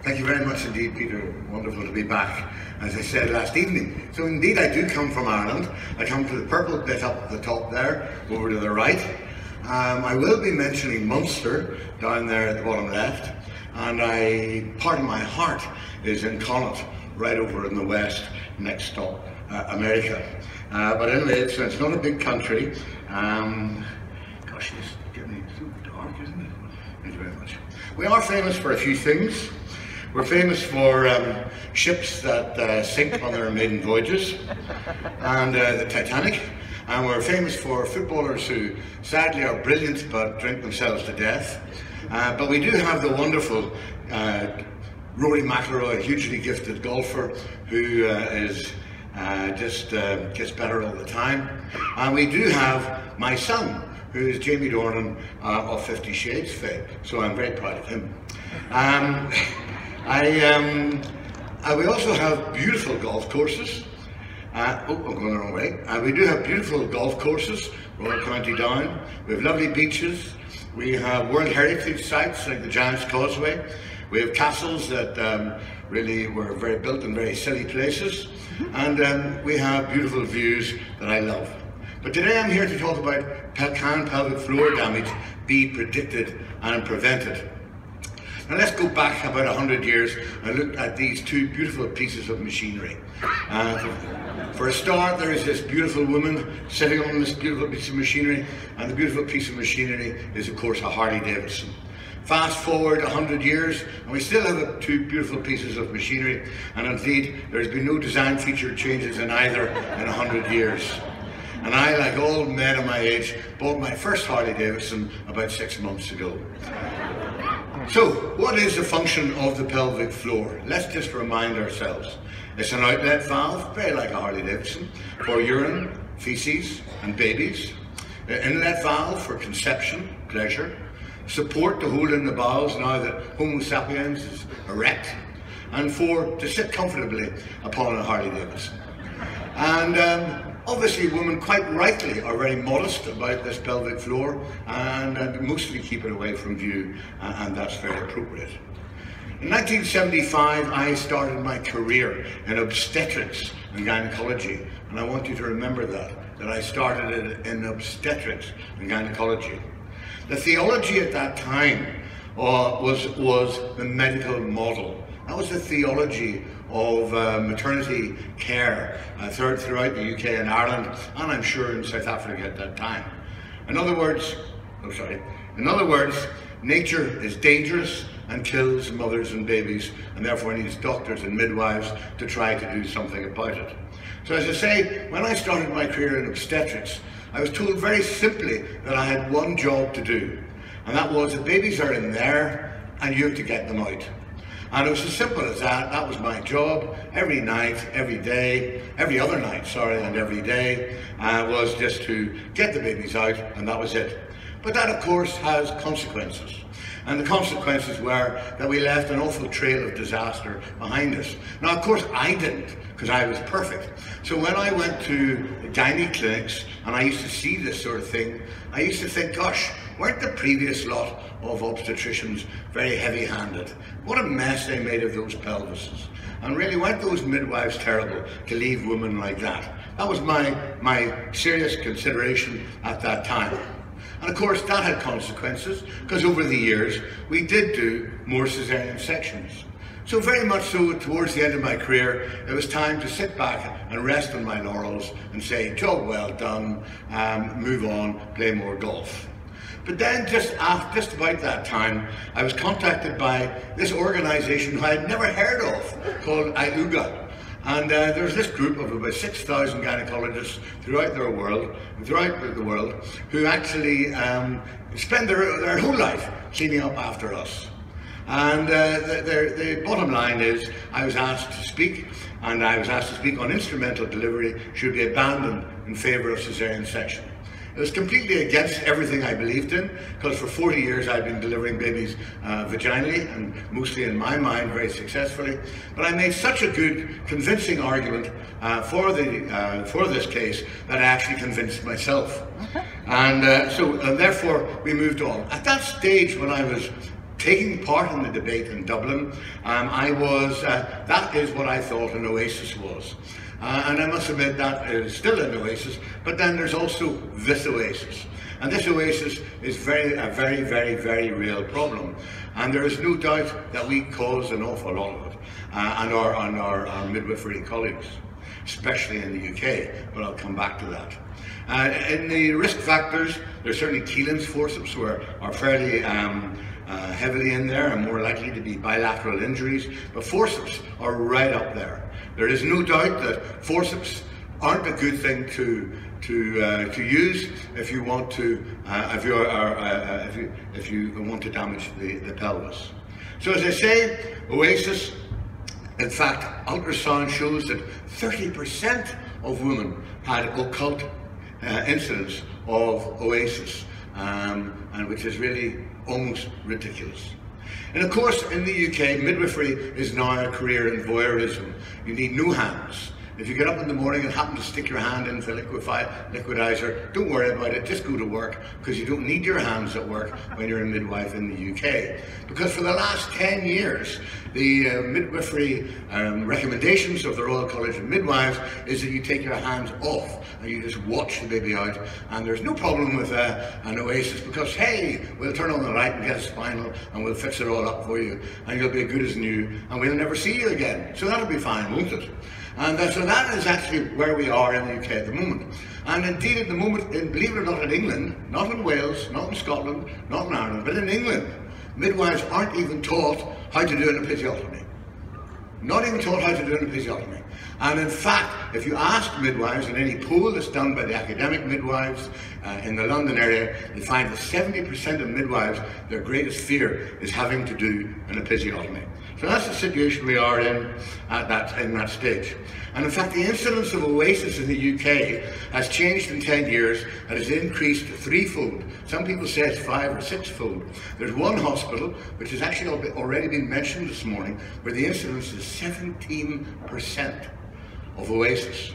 Thank you very much indeed, Peter. Wonderful to be back, as I said last evening. So indeed, I do come from Ireland. I come to the purple bit up at the top there, over to the right. I will be mentioning Munster down there at the bottom left, and part of my heart is in Connaught, right over in the west, next stop, America. But anyway, it's not a big country. Gosh, it's getting so dark, isn't it? Thank you very much. We are famous for a few things. We're famous for ships that sink on their maiden voyages, and the Titanic. And we're famous for footballers who sadly are brilliant but drink themselves to death. But we do have the wonderful Rory McIlroy, a hugely gifted golfer who just gets better all the time. And we do have my son, who is Jamie Dornan of 50 Shades fame. So I'm very proud of him. We also have beautiful golf courses. I'm going the wrong way. We do have beautiful golf courses, Royal County Down. We have lovely beaches. We have World Heritage sites like the Giant's Causeway. We have castles that really were built in very silly places. And we have beautiful views that I love. But today I'm here to talk about can pelvic floor damage be predicted and prevented. Now let's go back about 100 years and look at these two beautiful pieces of machinery. For a start, there is this beautiful woman sitting on this beautiful piece of machinery, and the beautiful piece of machinery is of course a Harley Davidson. Fast forward 100 years and we still have two beautiful pieces of machinery, and indeed there's been no design feature changes in either in 100 years. And I, like all men of my age, bought my first Harley Davidson about 6 months ago. So, what is the function of the pelvic floor? Let's just remind ourselves. It's an outlet valve, very like a Harley Davidson, for urine, feces, and babies. An inlet valve for conception, pleasure. Support to hold in the bowels now that Homo sapiens is erect. And to sit comfortably upon a Harley Davidson. And obviously women quite rightly are very modest about this pelvic floor and mostly keep it away from view, and that's very appropriate. In 1975 I started my career in obstetrics and gynecology, and I want you to remember that I started it in obstetrics and gynecology. The theology at that time was the medical model. That was the theology of maternity care throughout the UK and Ireland, and I'm sure in South Africa at that time. In other words, nature is dangerous and kills mothers and babies, and therefore needs doctors and midwives to try to do something about it. So as I say, when I started my career in obstetrics, I was told very simply that I had one job to do, and that was that babies are in there and you have to get them out. And it was as simple as that. That was my job. Every night, every day, every other night, sorry, and every day was just to get the babies out, and that was it. But that, of course, has consequences. And the consequences were that we left an awful trail of disaster behind us. Now, of course, I didn't, because I was perfect. So when I went to gynae clinics and I used to see this sort of thing, I used to think, gosh, weren't the previous lot of obstetricians very heavy-handed? What a mess they made of those pelvises. And really, weren't those midwives terrible to leave women like that? That was my serious consideration at that time. And of course that had consequences, because over the years we did do more cesarean sections. So very much so, towards the end of my career, it was time to sit back and rest on my laurels and say, job well done, move on, play more golf. But then just about that time, I was contacted by this organisation who I had never heard of, called IUGA. And there's this group of about 6,000 gynecologists throughout the world who actually spend their whole life cleaning up after us. And the bottom line is, I was asked to speak, and I was asked to speak on instrumental delivery should be abandoned in favour of cesarean section. It was completely against everything I believed in, because for 40 years I've been delivering babies vaginally, and mostly in my mind very successfully. But I made such a good, convincing argument for this case that I actually convinced myself. And therefore we moved on. At that stage, when I was taking part in the debate in Dublin, that is what I thought an oasis was. And I must admit that is still an oasis, but then there's also this oasis. And this oasis is a very, very real problem. And there is no doubt that we cause an awful lot of it, and our midwifery colleagues, especially in the UK, but I'll come back to that. In the risk factors, there's certainly Keelan's forceps are fairly heavily in there and more likely to be bilateral injuries, but forceps are right up there. There is no doubt that forceps aren't a good thing to use if you want to if you want to damage the pelvis. So as I say, oasis. In fact, ultrasound shows that 30% of women had occult incidents of oasis, and which is really almost ridiculous. And of course, in the UK, midwifery is now a career in voyeurism. You need no hands. If you get up in the morning and happen to stick your hand into the liquidizer, don't worry about it, just go to work, because you don't need your hands at work when you're a midwife in the UK. Because for the last 10 years, the midwifery recommendations of the Royal College of Midwives is that you take your hands off and you just watch the baby out, and there's no problem with an oasis, because hey, we'll turn on the light and get a spinal and we'll fix it all up for you and you'll be good as new and we'll never see you again. So that'll be fine, won't it? And so that is actually where we are in the UK at the moment. And indeed at the moment, believe it or not, in England, not in Wales, not in Scotland, not in Ireland, but in England, midwives aren't even taught how to do an episiotomy. Not even taught how to do an episiotomy. And in fact, if you ask midwives in any poll that's done by the academic midwives in the London area, you find that 70% of midwives, their greatest fear is having to do an episiotomy. So that's the situation we are in that stage. And in fact, the incidence of oasis in the UK has changed in 10 years and has increased threefold. Some people say it's 5 or 6-fold. There's one hospital, which has actually already been mentioned this morning, where the incidence is 17% of oasis.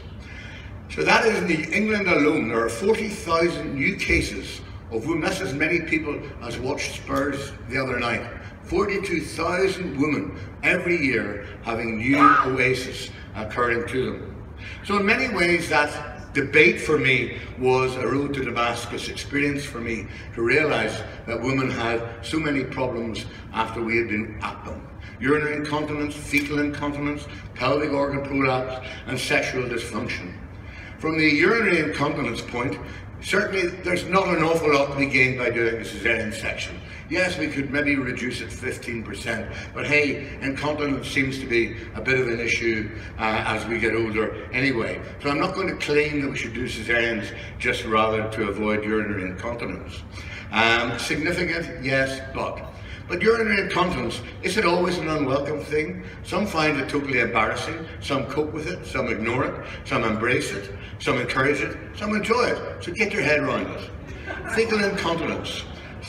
So that is in England alone, there are 40,000 new cases of women. That's as many people as watched Spurs the other night. 42,000 women every year having new oasis occurring to them. So in many ways that debate for me was a road to Damascus experience for me to realise that women had so many problems after we had been at them. Urinary incontinence, fecal incontinence, pelvic organ prolapse and sexual dysfunction. From the urinary incontinence point, certainly there's not an awful lot to be gained by doing a caesarean section. Yes, we could maybe reduce it 15%, but hey, incontinence seems to be a bit of an issue as we get older anyway. So I'm not going to claim that we should do caesareans, just rather to avoid urinary incontinence. Significant, yes, but urinary incontinence, is it always an unwelcome thing? Some find it totally embarrassing, some cope with it, some ignore it, some embrace it, some encourage it, some enjoy it. So get your head around it. Fecal incontinence.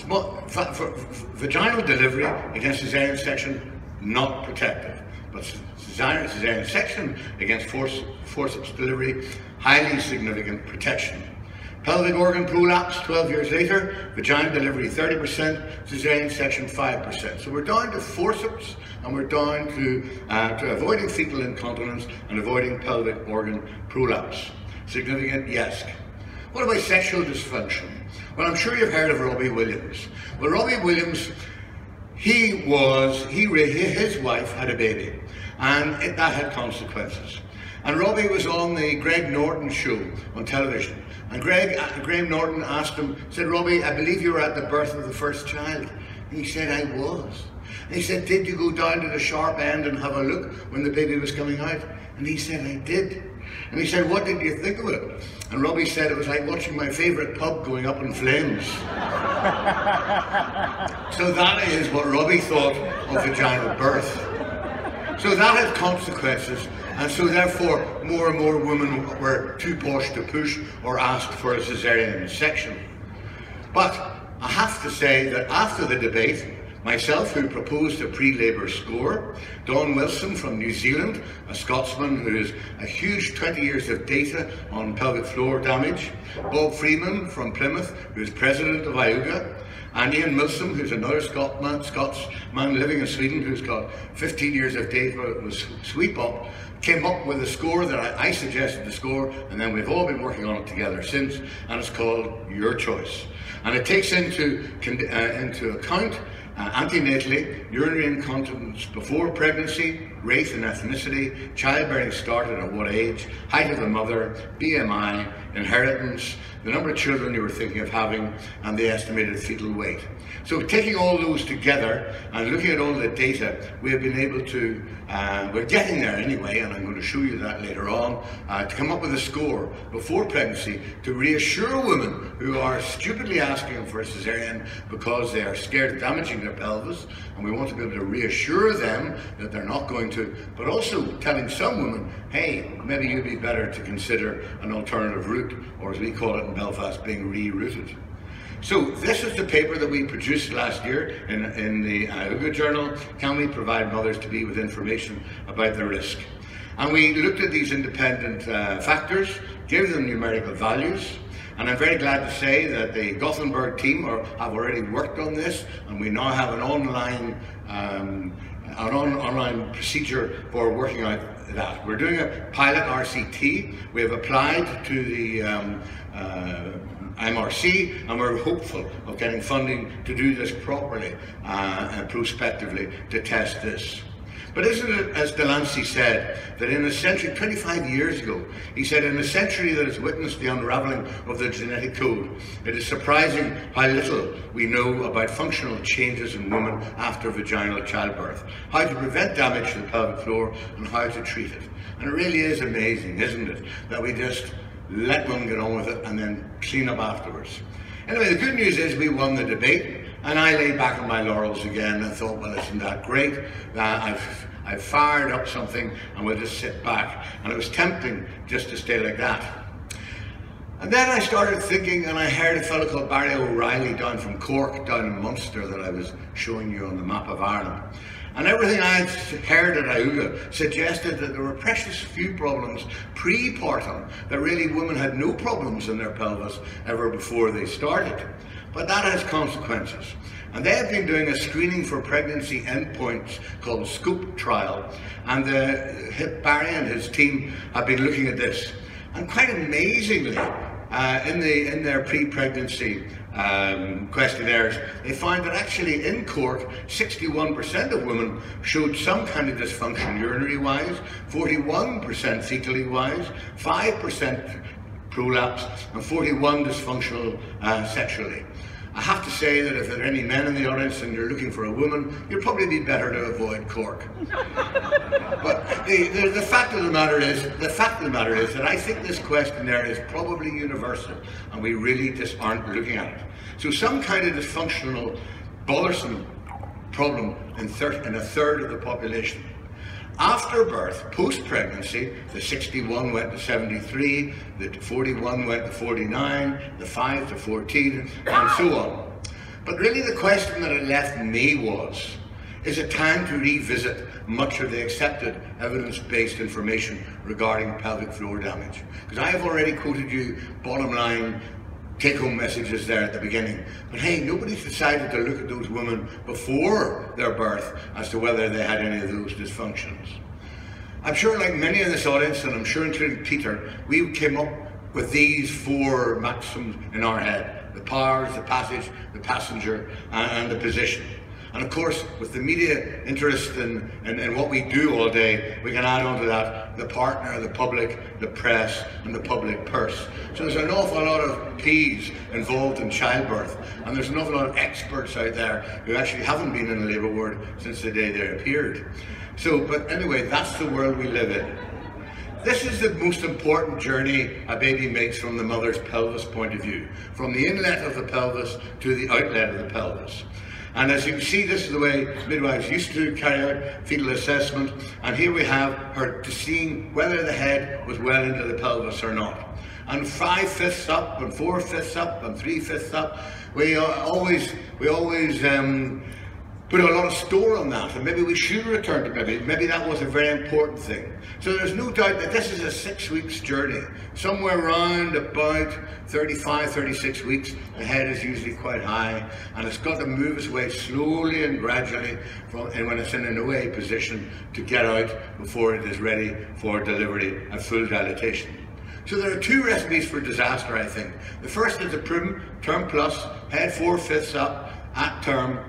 For vaginal delivery against caesarean section, not protective. But caesarean section against forceps delivery, highly significant protection. Pelvic organ prolapse, 12 years later, vaginal delivery 30%, caesarean section 5%. So we're down to forceps and we're down to avoiding fecal incontinence and avoiding pelvic organ prolapse. Significant, yes. What about sexual dysfunction? Well, I'm sure you've heard of Robbie Williams. Well, Robbie Williams, his wife had a baby, and that had consequences. And Robbie was on the Greg Norton show on television. And Graham Norton asked him, said, Robbie, I believe you were at the birth of the first child. And he said, I was. And he said, did you go down to the sharp end and have a look when the baby was coming out? And he said, I did. And he said, what did you think of it? And Robbie said, it was like watching my favourite pub going up in flames. So that is what Robbie thought of vaginal birth. So that had consequences, and so therefore more and more women were too posh to push or asked for a caesarean section. But I have to say that after the debate, myself, who proposed a pre-labour score, Don Wilson from New Zealand, a Scotsman who has a huge 20 years of data on pelvic floor damage, Bob Freeman from Plymouth, who is president of IUGA, And Ian Milsom, who's another Scotsman living in Sweden, who's got 15 years of data with Sweep Up, came up with a score that I suggested the score, and then we've all been working on it together since, and it's called Your Choice. And it takes into account antenatally, urinary incontinence before pregnancy, race and ethnicity, childbearing started at what age, height of the mother, BMI, inheritance, the number of children you were thinking of having, and the estimated fetal weight. So taking all those together and looking at all the data, we have been able to, we're getting there anyway, and I'm going to show you that later on, to come up with a score before pregnancy to reassure women who are stupidly asking for a cesarean because they are scared of damaging their pelvis, and we want to be able to reassure them that they're not going to, but also telling some women, hey, maybe you'd be better to consider an alternative route, or as we call it in Belfast, being rerouted. So this is the paper that we produced last year in the Gynaecology Journal, Can We Provide Mothers to Be with Information About the Risk? And we looked at these independent factors, gave them numerical values, and I'm very glad to say that the Gothenburg team have already worked on this, and we now have an online procedure for working out that. We're doing a pilot RCT. We have applied to the MRC, and we're hopeful of getting funding to do this properly and prospectively to test this. But isn't it, as Delancey said, that in a century, 25 years ago, he said, in a century that has witnessed the unraveling of the genetic code, it is surprising how little we know about functional changes in women after vaginal childbirth, how to prevent damage to the pelvic floor, and how to treat it. And it really is amazing, isn't it, that we just let women get on with it and then clean up afterwards. Anyway, the good news is we won the debate, and I lay back on my laurels again and thought, well, isn't that great? I've fired up something and we'll just sit back. And it was tempting just to stay like that. And then I started thinking, and I heard a fellow called Barry O'Reilly down from Cork, down in Munster, that I was showing you on the map of Ireland. And everything I had heard at Gynaecology suggested that there were precious few problems pre-partum, that really women had no problems in their pelvis ever before they started. But that has consequences. And they have been doing a screening for pregnancy endpoints called SCOOP trial. And Barry and his team have been looking at this. And quite amazingly, in their pre-pregnancy questionnaires, they found that actually in Cork, 61% of women showed some kind of dysfunction urinary-wise, 41% fecally-wise, 5% prolapse, and 41 dysfunctional sexually. I have to say that if there are any men in the audience and you're looking for a woman, you'd probably be better to avoid Cork. But the fact of the matter is that I think this questionnaire is probably universal, and we really just aren't looking at it. So some kind of dysfunctional, bothersome problem in a third of the population. After birth, post-pregnancy, the 61 went to 73, the 41 went to 49, the 5 to 14, and so on. But really the question that it left me was, is it time to revisit much of the accepted evidence-based information regarding pelvic floor damage? Because I have already quoted you bottom line take-home messages there at the beginning. But hey, nobody's decided to look at those women before their birth as to whether they had any of those dysfunctions. I'm sure, like many in this audience, and I'm sure including Peter, we came up with these 4 maxims in our head: the powers, the passage, the passenger, and the position. And of course, with the media interest in what we do all day, we can add on to that the partner, the public, the press, and the public purse. So there's an awful lot of P's involved in childbirth, and there's an awful lot of experts out there who actually haven't been in a labour ward since the day they appeared. So, but anyway, that's the world we live in. This is the most important journey a baby makes from the mother's pelvis point of view, from the inlet of the pelvis to the outlet of the pelvis. And as you can see, this is the way midwives used to carry out fetal assessment. And here we have her seeing whether the head was well into the pelvis or not. And 5/5 up, and 4/5 up, and 3/5 up. We always put a lot of store on that, and maybe we should return to maybe that was a very important thing. So there's no doubt that this is a 6 weeks journey. Somewhere around about 35, 36 weeks, the head is usually quite high, and it's got to move its way slowly and gradually and when it's in an OA position to get out before it is ready for delivery and full dilatation. So there are two recipes for disaster, I think. The first is the prim, term plus, head 4/5 up at term,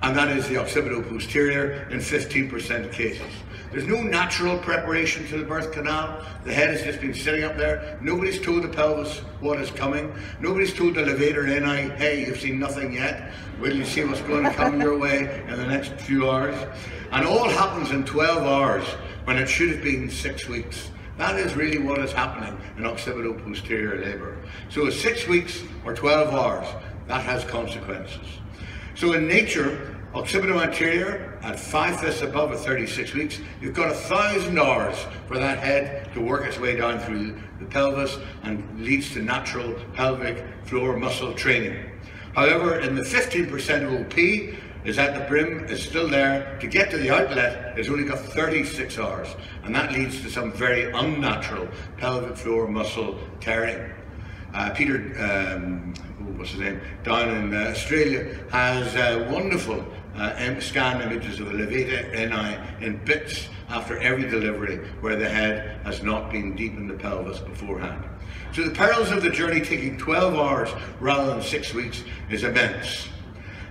and that is the occipital-posterior in 15% of cases. There's no natural preparation to the birth canal. The head has just been sitting up there. Nobody's told the pelvis what is coming. Nobody's told the levator ani, hey, you've seen nothing yet. Will you see what's going to come your way in the next few hours? And all happens in 12 hours when it should have been 6 weeks. That is really what is happening in occipital-posterior labour. So 6 weeks or 12 hours, that has consequences. So in nature, occipital-anterior at 5/5 above at 36 weeks, you've got 1,000 hours for that head to work its way down through the pelvis and leads to natural pelvic floor muscle training. However, in the 15% of OP, is that the brim is still there. To get to the outlet, it's only got 36 hours, and that leads to some very unnatural pelvic floor muscle tearing. Peter, what's his name, down in Australia, has wonderful scan images of the levator ani in bits after every delivery where the head has not been deep in the pelvis beforehand. So the perils of the journey taking 12 hours rather than 6 weeks is immense,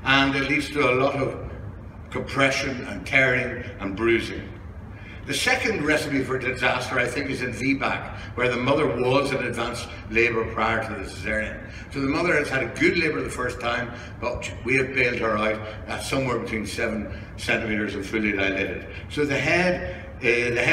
and it leads to a lot of compression and tearing and bruising. The second recipe for disaster, I think, is in VBAC, where the mother was in advanced labour prior to the cesarean. So the mother has had a good labour the first time, but we have bailed her out at somewhere between 7 centimetres and fully dilated. So the head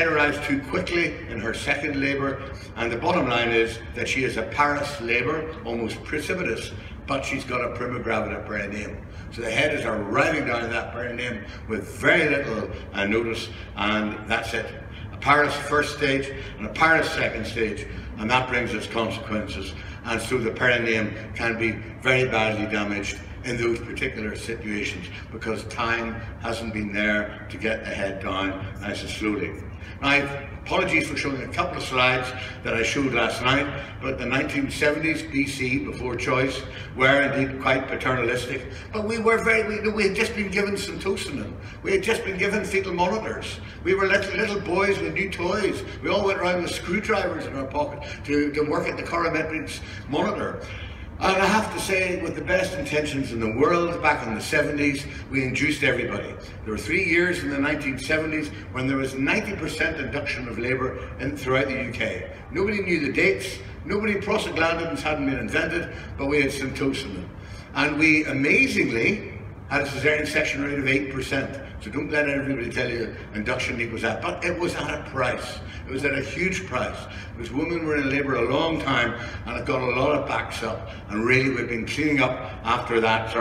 arrives too quickly in her second labour, and the bottom line is that she is a parous labour, almost precipitous, but she's got a prima gravida perineum. So the head is arriving down in that perineum with very little notice, and that's it. A parous first stage and a parous second stage, and that brings its consequences. And so the perineum can be very badly damaged in those particular situations because time hasn't been there to get the head down nice and slowly. Now, apologies for showing a couple of slides that I showed last night, but the 1970s BC, before choice, were indeed quite paternalistic. But we had just been given syntocinon. We had just been given fetal monitors. We were little boys with new toys. We all went around with screwdrivers in our pocket to work at the corometrics monitor. And I have to say, with the best intentions in the world, back in the 70s, we induced everybody. There were 3 years in the 1970s when there was 90% induction of labour throughout the UK. Nobody knew the dates, prostaglandins hadn't been invented, but we had syntocinon. And we amazingly had a caesarean section rate of 8%. So don't let everybody tell you induction equals that. But it was at a price. It was at a huge price. Because women were in labour a long time, and it got a lot of backs up. And really, we've been cleaning up after that.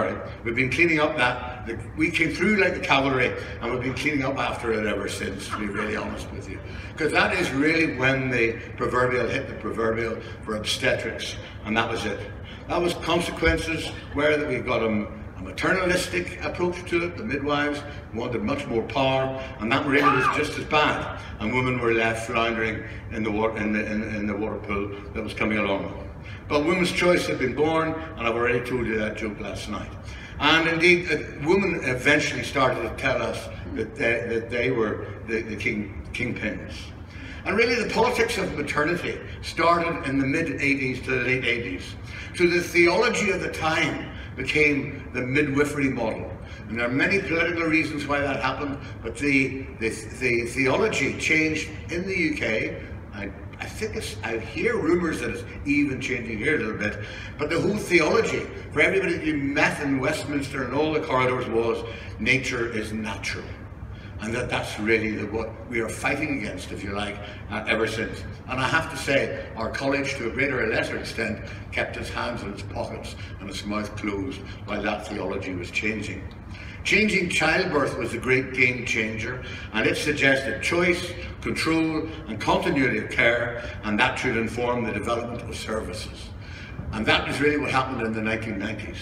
We've been cleaning up that. We came through like the cavalry, and we've been cleaning up after it ever since, to be really honest with you. Because that is really when the proverbial hit the proverbial for obstetrics, and that was it. That was consequences where that we got a maternalistic approach to it. The midwives wanted much more power, and that really was just as bad. And women were left floundering in the water, in the water pool that was coming along. But women's choice had been born, and I've already told you that joke last night. And indeed, women eventually started to tell us that they were the kingpins. And really, the politics of maternity started in the mid-80s to the late 80s. So the theology of the time became the midwifery model. And there are many political reasons why that happened, but the theology changed in the UK. I think I hear rumours that it's even changing here a little bit, but the whole theology for everybody that you met in Westminster and all the corridors was nature is natural. And that's really what we are fighting against, if you like, ever since. And I have to say, our college, to a greater or lesser extent, kept its hands in its pockets and its mouth closed while that theology was changing. Changing childbirth was a great game changer, and it suggested choice, control, and continuity of care, and that should inform the development of services. And that is really what happened in the 1990s.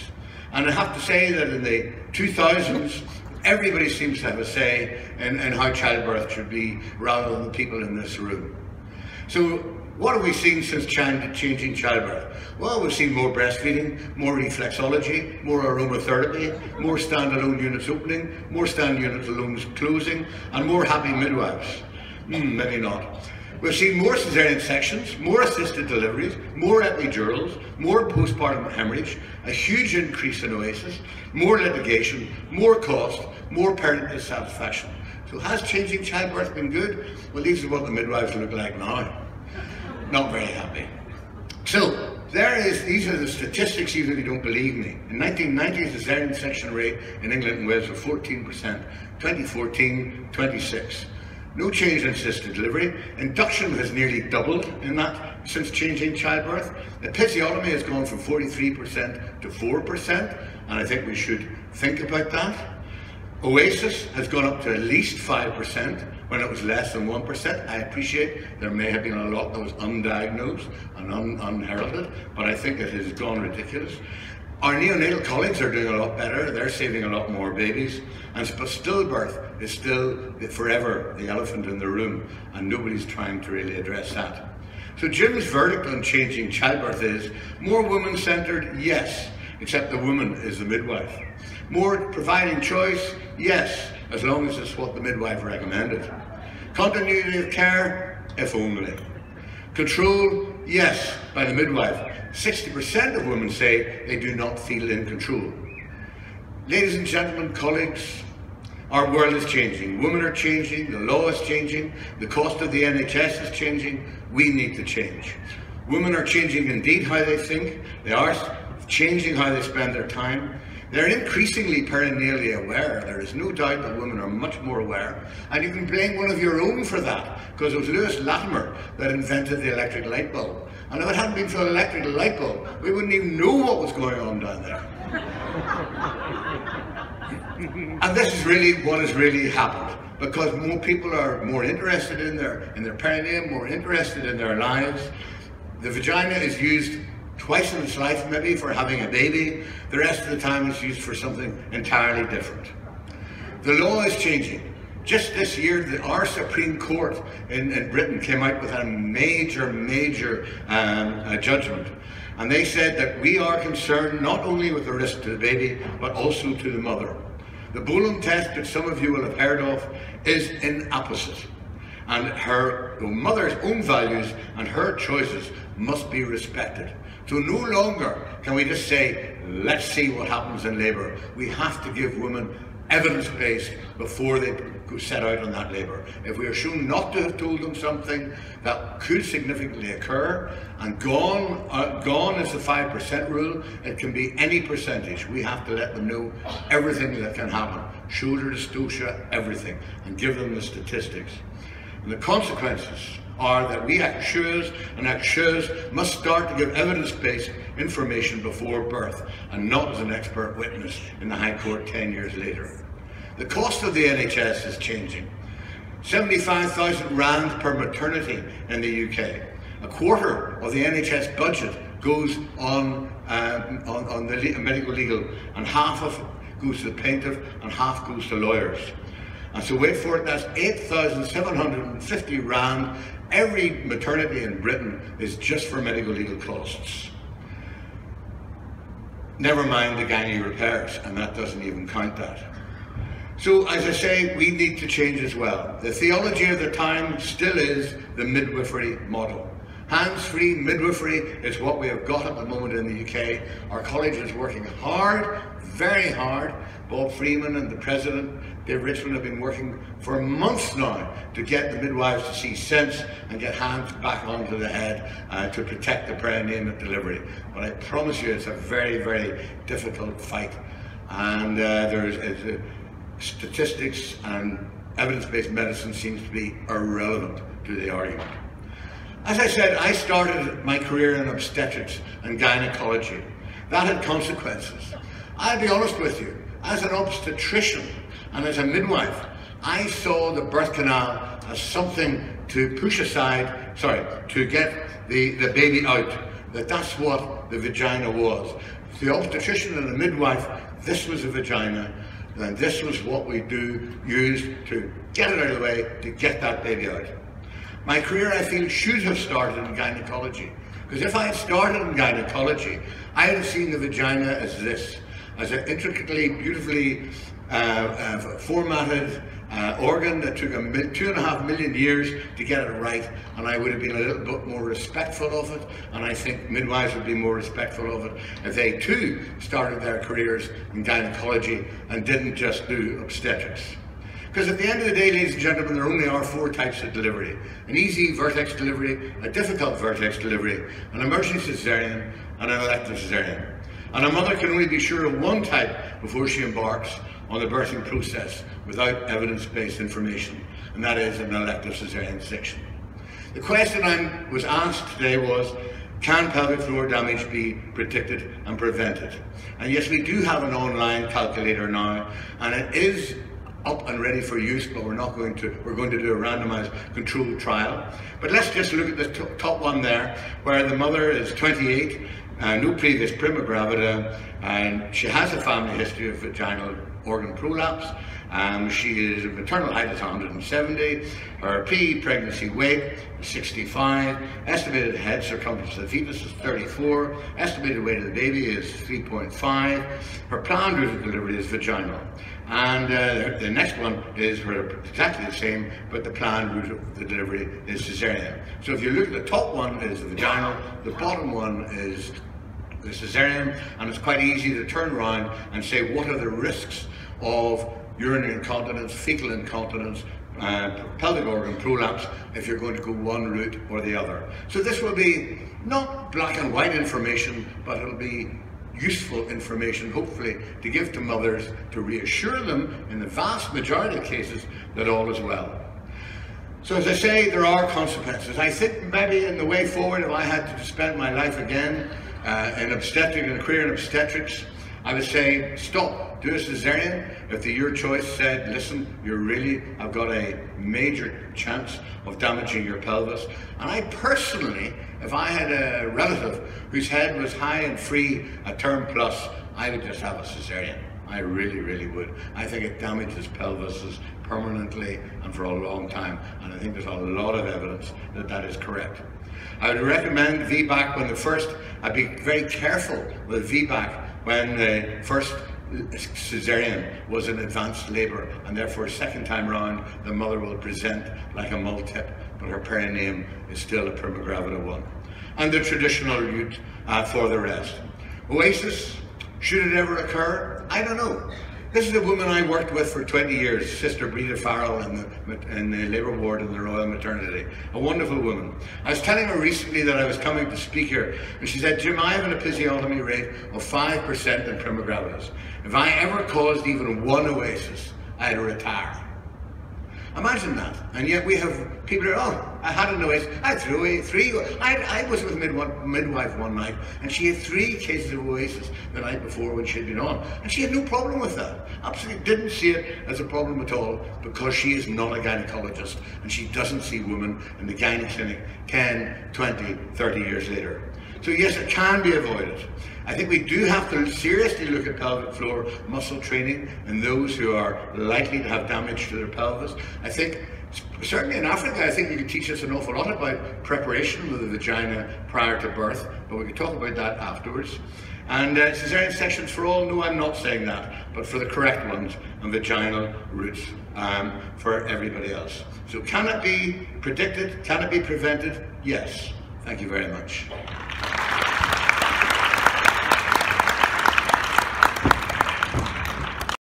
And I have to say that in the 2000s, Everybody seems to have a say in how childbirth should be, rather than the people in this room. So what have we seen since changing childbirth? Well, we've seen more breastfeeding, more reflexology, more aromatherapy, more standalone units opening, more standalone closing, and more happy midwives. Maybe not. We've seen more cesarean sections, more assisted deliveries, more epidurals, more postpartum hemorrhage, a huge increase in OASIS, more litigation, more cost, more parent dissatisfaction. So has changing childbirth been good? Well, these are what the midwives look like now. Not very happy. So these are the statistics, even if you don't believe me. In 1990, the cesarean section rate in England and Wales was 14%, 2014, 26%. No change in assisted delivery. Induction has nearly doubled in that since changing childbirth. Episiotomy has gone from 43% to 4%, and I think we should think about that. OASIS has gone up to at least 5% when it was less than 1%. I appreciate there may have been a lot that was undiagnosed and unheralded, but I think it has gone ridiculous. Our neonatal colleagues are doing a lot better. They're saving a lot more babies. But stillbirth is still forever the elephant in the room, and nobody's trying to really address that. So Jim's verdict on changing childbirth is more woman-centered, yes, except the woman is the midwife. More providing choice, yes, as long as it's what the midwife recommended. Continuity of care, if only. Control, yes, by the midwife. 60% of women say they do not feel in control. Ladies and gentlemen, colleagues, our world is changing. Women are changing, the law is changing, the cost of the NHS is changing. We need to change. Women are changing indeed how they think. They are changing how they spend their time. They're increasingly perennially aware. There is no doubt that women are much more aware. And you can blame one of your own for that, because it was Lewis Latimer that invented the electric light bulb. And if it hadn't been for the electric light bulb, we wouldn't even know what was going on down there. And this is really what has really happened, because more people are more interested in their perineum, more interested in their lives. The vagina is used twice in its life maybe for having a baby. The rest of the time it's used for something entirely different. The law is changing. Just this year, our Supreme Court in Britain came out with a major judgment. And they said that we are concerned not only with the risk to the baby, but also to the mother. The Bolam test that some of you will have heard of is inapposite. And the mother's own values and her choices must be respected. So no longer can we just say, let's see what happens in labour. We have to give women evidence-based before they set out on that labour. If we are shown not to have told them something that could significantly occur, and gone is the 5% rule, it can be any percentage. We have to let them know everything that can happen. Shoulder dystocia, everything, and give them the statistics. And the consequences are that we acteurs and actresses must start to give evidence-based information before birth, and not as an expert witness in the High Court 10 years later. The cost of the NHS is changing. 75,000 rand per maternity in the UK. A quarter of the NHS budget goes on the medical legal, and half of it goes to the plaintiff and half goes to lawyers. And so wait for it, that's 8,750 rand. Every maternity in Britain is just for medical legal costs. Never mind the gynae repairs, and that doesn't even count that. So, as I say, we need to change as well. The theology of the time still is the midwifery model. Hands-free midwifery is what we have got at the moment in the UK. Our college is working hard, very hard. Bob Freeman and the president, Dave Richmond, have been working for months now to get the midwives to see sense and get hands back onto the head to protect the perineum at delivery. But I promise you, it's a very, very difficult fight. And statistics and evidence-based medicine seems to be irrelevant to the argument. As I said, I started my career in obstetrics and gynecology. That had consequences. I'll be honest with you, as an obstetrician and as a midwife, I saw the birth canal as something to push aside, to get the baby out, that's what the vagina was. The obstetrician and the midwife, this was a vagina. then this was what we used to get it out of the way, to get that baby out. My career, I feel, should have started in gynecology, because if I had started in gynecology, I would have seen the vagina as this, as an intricately, beautifully formatted organ that took 2.5 million years to get it right, and I would have been a little bit more respectful of it, and I think midwives would be more respectful of it if they too started their careers in gynecology and didn't just do obstetrics. Because at the end of the day, ladies and gentlemen, there only are 4 types of delivery: an easy vertex delivery, a difficult vertex delivery, an emergency cesarean, and an elective cesarean. And a mother can only be sure of one type before she embarks on the birthing process without evidence-based information, and that is an elective cesarean section. The question I was asked today was, can pelvic floor damage be predicted and prevented? And yes, we do have an online calculator now, and it is up and ready for use, but we're going to do a randomized controlled trial. But let's just look at the top one there, where the mother is 28, no previous prima gravida, and she has a family history of vaginal organ prolapse. She is, maternal height is 170, her pre-pregnancy weight is 65, estimated head circumference of the fetus is 34, estimated weight of the baby is 3.5, her planned route of delivery is vaginal. And the next one is exactly the same, but the planned route of the delivery is cesarean. So if you look at the top one is the vaginal, the bottom one is the cesarean, and it's quite easy to turn around and say what are the risks of urinary incontinence, fecal incontinence, pelvic organ prolapse if you're going to go one route or the other. So this will be not black and white information, but it'll be useful information, hopefully, to give to mothers to reassure them in the vast majority of cases that all is well. So as I say, there are consequences. I think maybe in the way forward, if I had to spend my life again in obstetrics, in a career in obstetrics, I would say stop, do a cesarean. If your choice said, listen, you really have got a major chance of damaging your pelvis. And I personally, if I had a relative whose head was high and free at term plus, I would just have a cesarean. I really, really would. I think it damages pelvises permanently and for a long time, and I think there's a lot of evidence that that is correct. I would recommend VBAC when I'd be very careful with VBAC when the first cesarean was in advanced labour, and therefore second time round the mother will present like a multip, but her perineum is still a prima gravida one. And the traditional route for the rest. Oasis, should it ever occur? I don't know. This is a woman I worked with for 20 years, Sister Breda Farrell in the labour ward in the Royal Maternity. A wonderful woman. I was telling her recently that I was coming to speak here, and she said, Jim, I have an episiotomy rate of 5% in prima gravidas. If I ever caused even one oasis, I'd retire. Imagine that. And yet we have people who are, oh, I had an oasis, I threw away 3. I was with a midwife one night, and she had 3 cases of oasis the night before when she had been on. And she had no problem with that. Absolutely didn't see it as a problem at all, because she is not a gynecologist, and she doesn't see women in the gynae clinic 10, 20, 30 years later. So yes, it can be avoided. I think we do have to seriously look at pelvic floor muscle training in those who are likely to have damage to their pelvis. I think, certainly in Africa, I think you could teach us an awful lot about preparation of the vagina prior to birth, but we could talk about that afterwards. And cesarean sections for all, no, I'm not saying that, but for the correct ones, and vaginal routes for everybody else. So can it be predicted? Can it be prevented? Yes. Thank you very much.